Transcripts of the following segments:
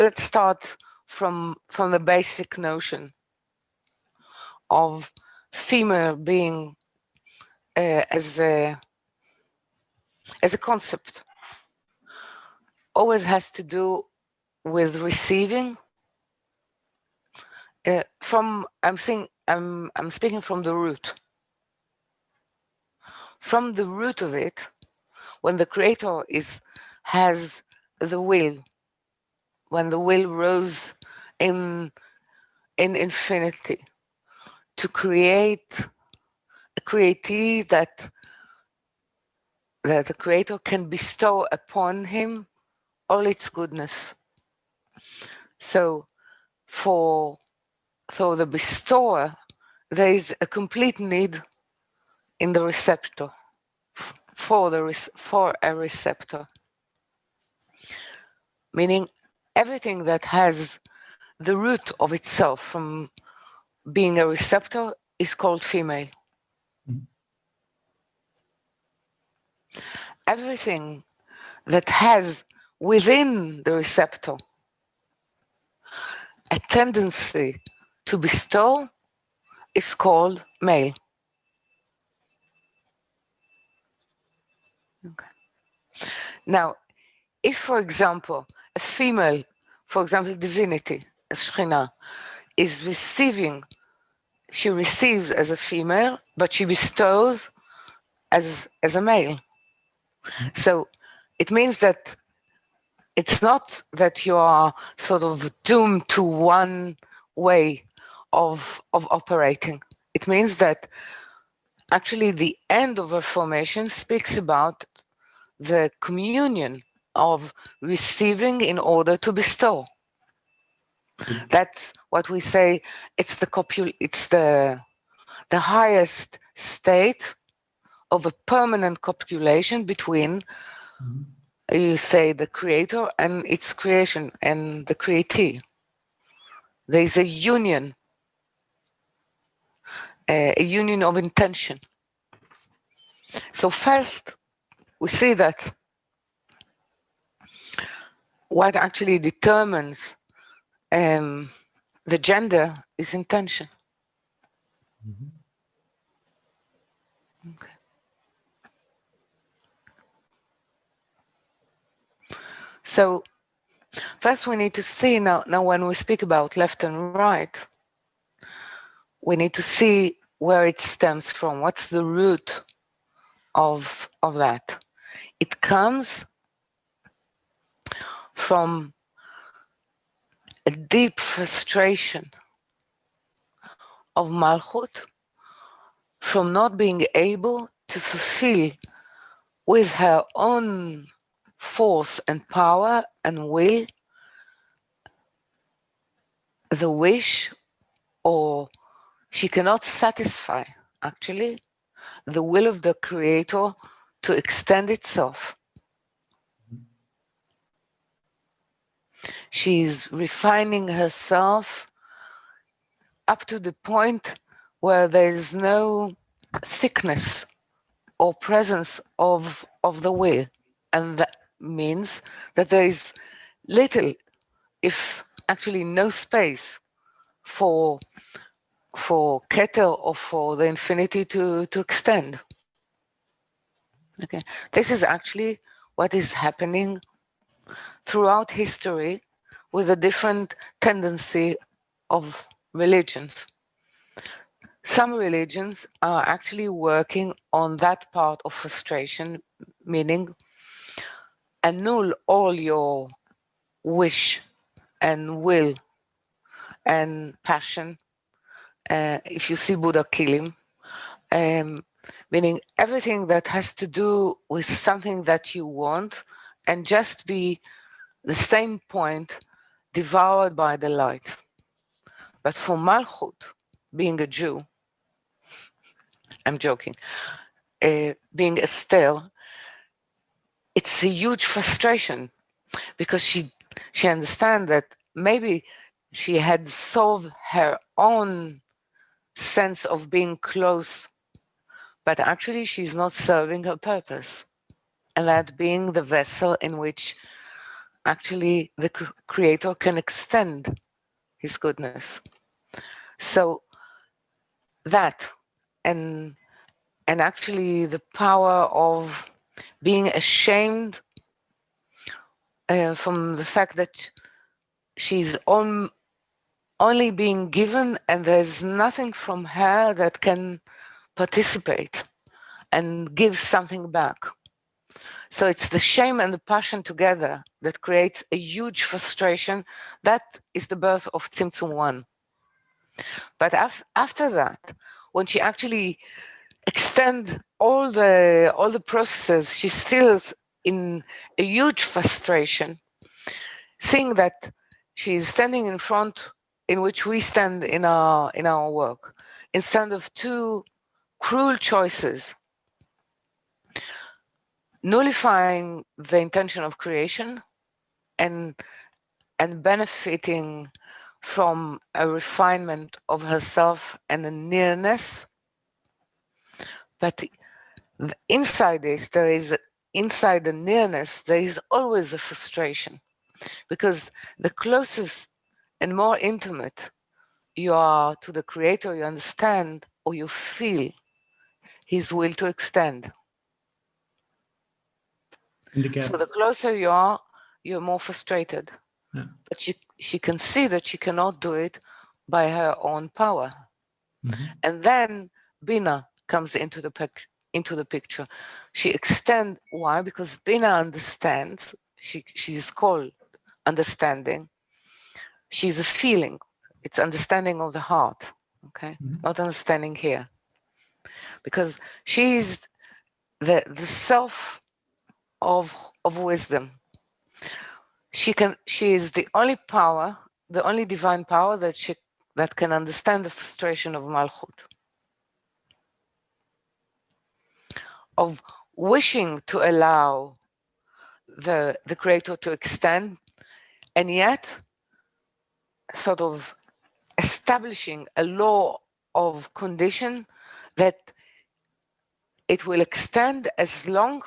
let's start from the basic notion of female being as a concept. Always has to do with receiving. I'm speaking from the root. From the root of it, when the creator has the will, when the will rose in infinity to create a createe that the creator can bestow upon him all its goodness. So for the bestower, there is a complete need in the receptor, for a receptor. Meaning everything that has the root of itself from being a receptor is called female. Mm-hmm. Everything that has within the receptor a tendency to bestow is called male. Okay. Now, if, for example, a female, for example, divinity, a Shekhinah, is receiving, she receives as a female, but she bestows as a male. So it means that it's not that you are sort of doomed to one way of operating. It means that actually the end of Reformation speaks about the communion of receiving in order to bestow. That's what we say. It's the highest state of a permanent copulation between, you say, the creator and its creation and the createe. There is a union of intention. So first, we see that what actually determines the gender is intention. Mm-hmm. Okay. So first we need to see now when we speak about left and right, we need to see where it stems from. What's the root of that? It comes from a deep frustration of Malchut from not being able to fulfill with her own force and power and will the wish, or she cannot satisfy actually the will of the creator to extend itself. She's refining herself up to the point where there is no thickness or presence of the will, and that means that there is little, if actually no space for Keter or for the infinity to extend. Okay, this is actually what is happening throughout history with a different tendency of religions. Some religions are actually working on that part of frustration, meaning annul all your wish and will and passion. If you see Buddha kill him, meaning everything that has to do with something that you want and just be the same point devoured by the light. But for Malchut, being a Jew, I'm joking, being Esther, it's a huge frustration because she understands that maybe she had solved her own sense of being close, but actually she's not serving her purpose, and that being the vessel in which actually the Creator can extend his goodness. So that, and actually the power of being ashamed from the fact that she's only being given and there's nothing from her that can participate and give something back. So it's the shame and the passion together that creates a huge frustration. That is the birth of Tzimtzum 1. But after that, when she actually extends all the processes, she still is in a huge frustration, seeing that she is standing in front in which we stand in our work, instead of two cruel choices, nullifying the intention of creation and benefiting from a refinement of herself and a nearness. But inside this, inside the nearness, there is always a frustration, because the closest and more intimate you are to the Creator, you understand or you feel his will to extend. So the closer you are, you're more frustrated. Yeah. But she can see that she cannot do it by her own power. Mm-hmm. And then Bina comes into the picture. She extends. Why? Because Bina understands. She's called understanding. She's a feeling. It's understanding of the heart. Okay, not understanding here. Because she's the self of wisdom. She is the only power, the only divine power that can understand the frustration of Malchut, of wishing to allow the Creator to extend, and yet sort of establishing a law of condition that it will extend as long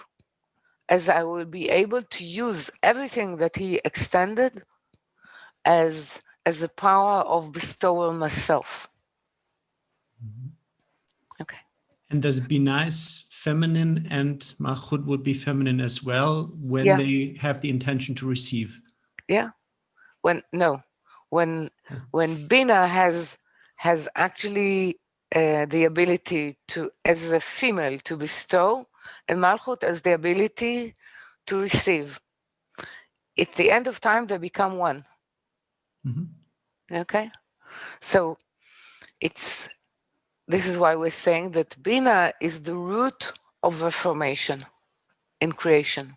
as I will be able to use everything that he extended as a power of bestowal myself. Okay. And does Binah is feminine and Malchut would be feminine as well when they have the intention to receive? Yeah. When Bina has actually the ability to, as a female, to bestow, and Malchut has the ability to receive. At the end of time, they become one. Mm-hmm. Okay, so this is why we're saying that Bina is the root of reformation in creation.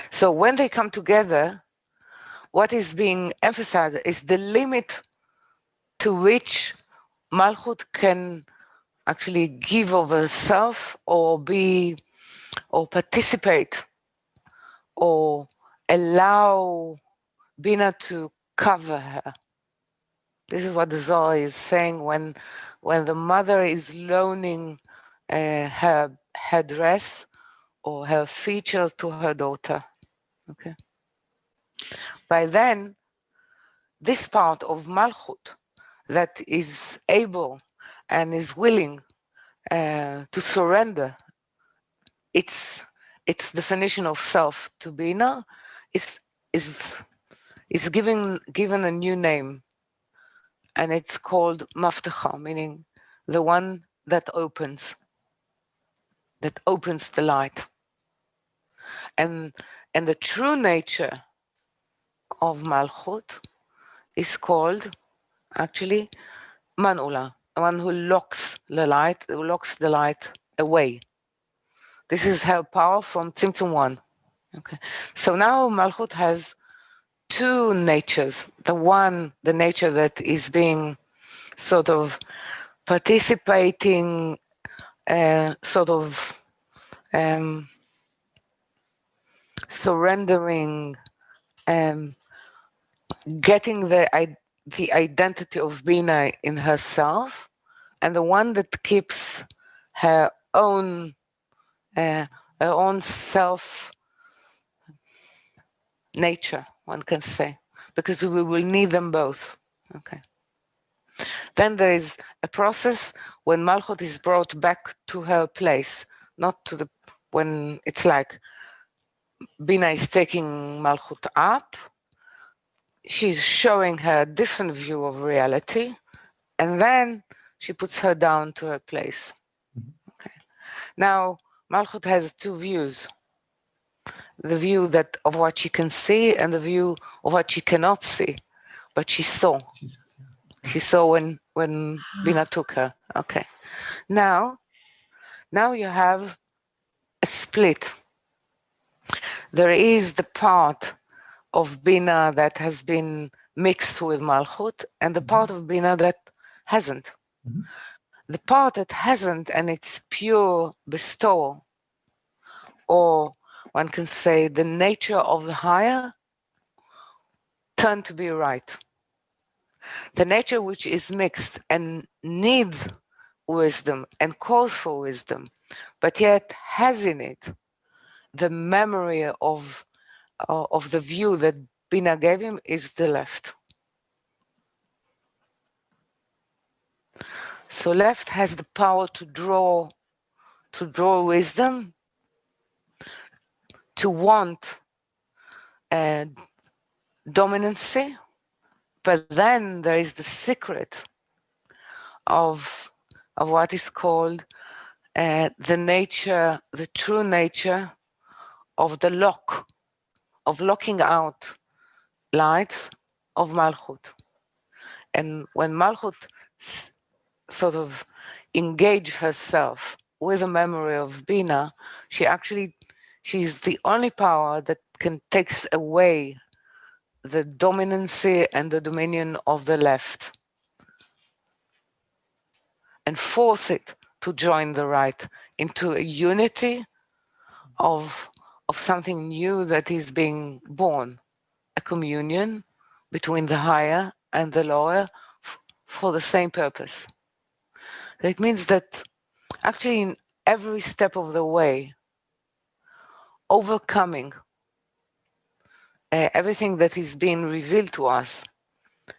So when they come together, what is being emphasized is the limit to which Malchut can actually give of herself or participate or allow Bina to cover her. This is what the Zohar is saying when the mother is loaning her dress or her features to her daughter. Okay. By then, this part of Malchut that is able and is willing to surrender its definition of self to Bina is given a new name, and it's called Maftecha, meaning the one that opens the light. And the true nature of Malchut is called actually Manula, one who locks the light away. This is her power from Tzimtzum 1. Okay. So now Malchut has two natures. The nature that is being sort of participating, sort of surrendering, getting the identity of Bina in herself, and the one that keeps her own self nature, one can say, because we will need them both. Okay. Then there is a process when Malchut is brought back to her place, not to the, when it's like Bina is taking Malchut up, she's showing her a different view of reality, and then she puts her down to her place. Okay. Now, Malchut has two views. The view that of what she can see and the view of what she cannot see, but she saw. She saw when Bina took her. Okay. Now you have a split. There is the part of Bina that has been mixed with Malchut and the part of Bina that hasn't. The part that hasn't, and it's pure bestowal, or one can say the nature of the higher, turned to be right. The nature which is mixed and needs wisdom and calls for wisdom, but yet has in it the memory of the view that Bina gave him, is the left. So left has the power to draw wisdom, to want dominancy, but then there is the secret of what is called the nature, the true nature of the lock, of locking out lights of Malchut. And when Malchut sort of engaged herself with the memory of Bina, she's the only power that can take away the dominancy and the dominion of the left and force it to join the right into a unity of something new that is being born, a communion between the higher and the lower for the same purpose. It means that actually in every step of the way, overcoming everything that is being revealed to us,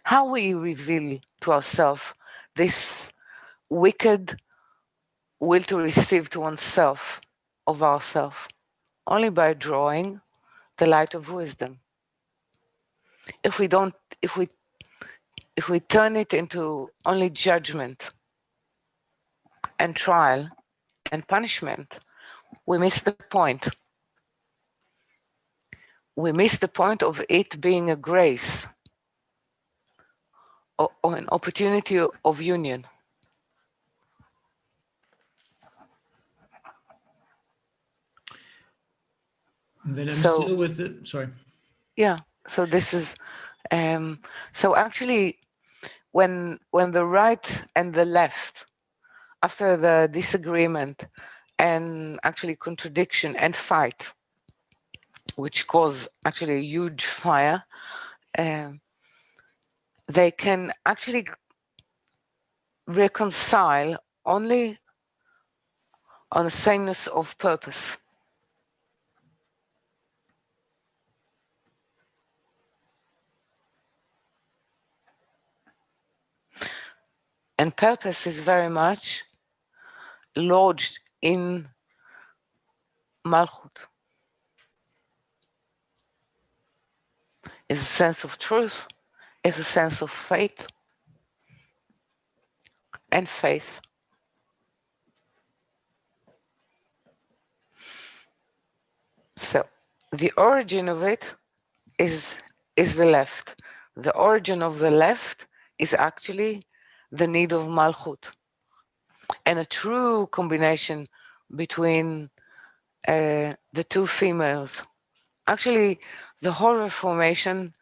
how we reveal to ourselves this wicked will to receive to oneself of ourself, only by drawing the light of wisdom. If we turn it into only judgment and trial and punishment, we miss the point. We miss the point of it being a grace or an opportunity of union. Then I'm still with it. Sorry. Yeah. So this is so actually when the right and the left, after the disagreement and actually contradiction and fight, which cause actually a huge fire, they can actually reconcile only on a sameness of purpose. And purpose is very much lodged in Malchut. It's a sense of truth, it's a sense of faith and faith. So the origin of it is the left. The origin of the left is actually the need of Malchut and a true combination between the two females. Actually, the whole Reformation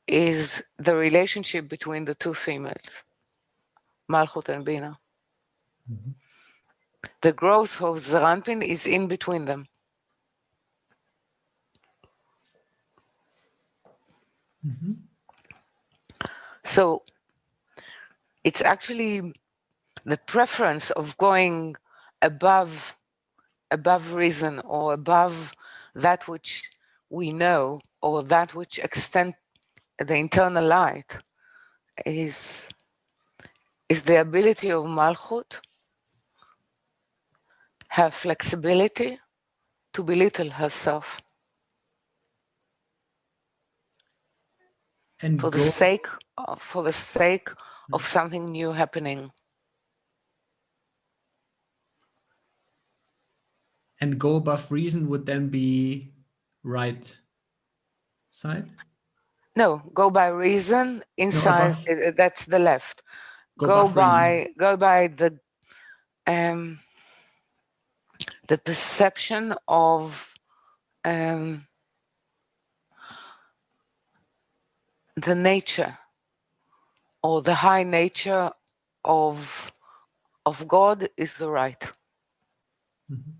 is the relationship between the two females, Malchut and Bina. Mm-hmm. The growth of Zeranpin is in between them. Mm-hmm. So it's actually the preference of going above reason or above that which we know, or that which extends the internal light, is the ability of Malchut, her flexibility to belittle herself And for the sake of something new happening. And go above reason would then be right side? No, go by reason inside. No, That's the left. Go by the perception of the nature, or the high nature of God is the right. Mm-hmm.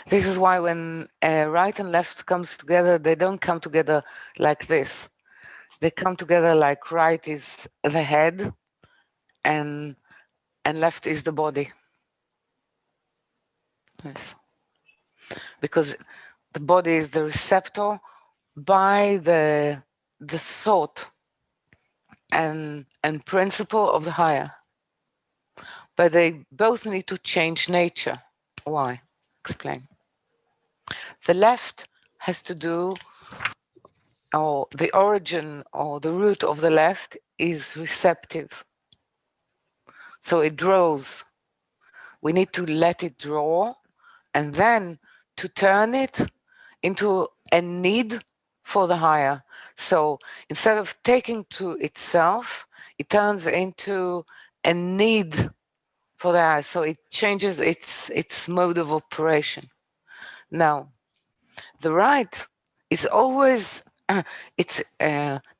This is why when right and left comes together, they don't come together like this. They come together like right is the head and left is the body. Yes. Because the body is the receptor by the thought and principle of the higher. But they both need to change nature. Why? Explain. The left has to do, or the origin or the root of the left is receptive. So it draws. We need to let it draw, and then to turn it into a need for the higher. So instead of taking to itself, it turns into a need for the higher. So it changes its mode of operation. Now, the right is always, its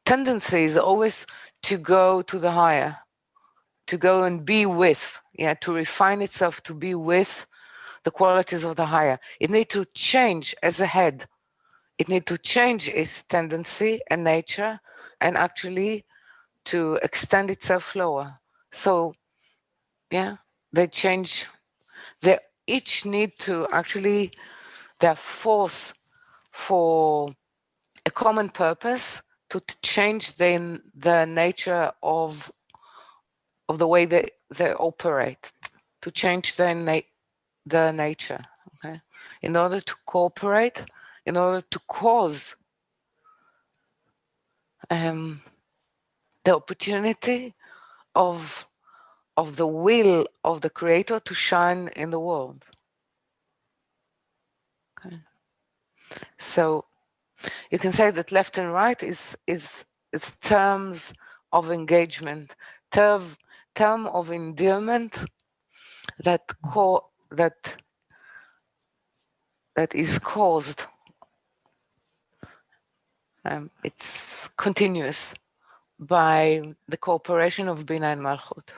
tendency is always to go to the higher, to go and be with, to refine itself, to be with the qualities of the higher. It needs to change as a head. It needs to change its tendency and nature, and actually to extend itself lower. So, they change. They each need to actually, their force for a common purpose to change the nature of the way they operate, to change their nature, okay? In order to cooperate, in order to cause the opportunity of the will of the Creator to shine in the world. Okay. So you can say that left and right is terms of engagement, term of endearment that is caused. It's continuous by the cooperation of Bina and Malchut.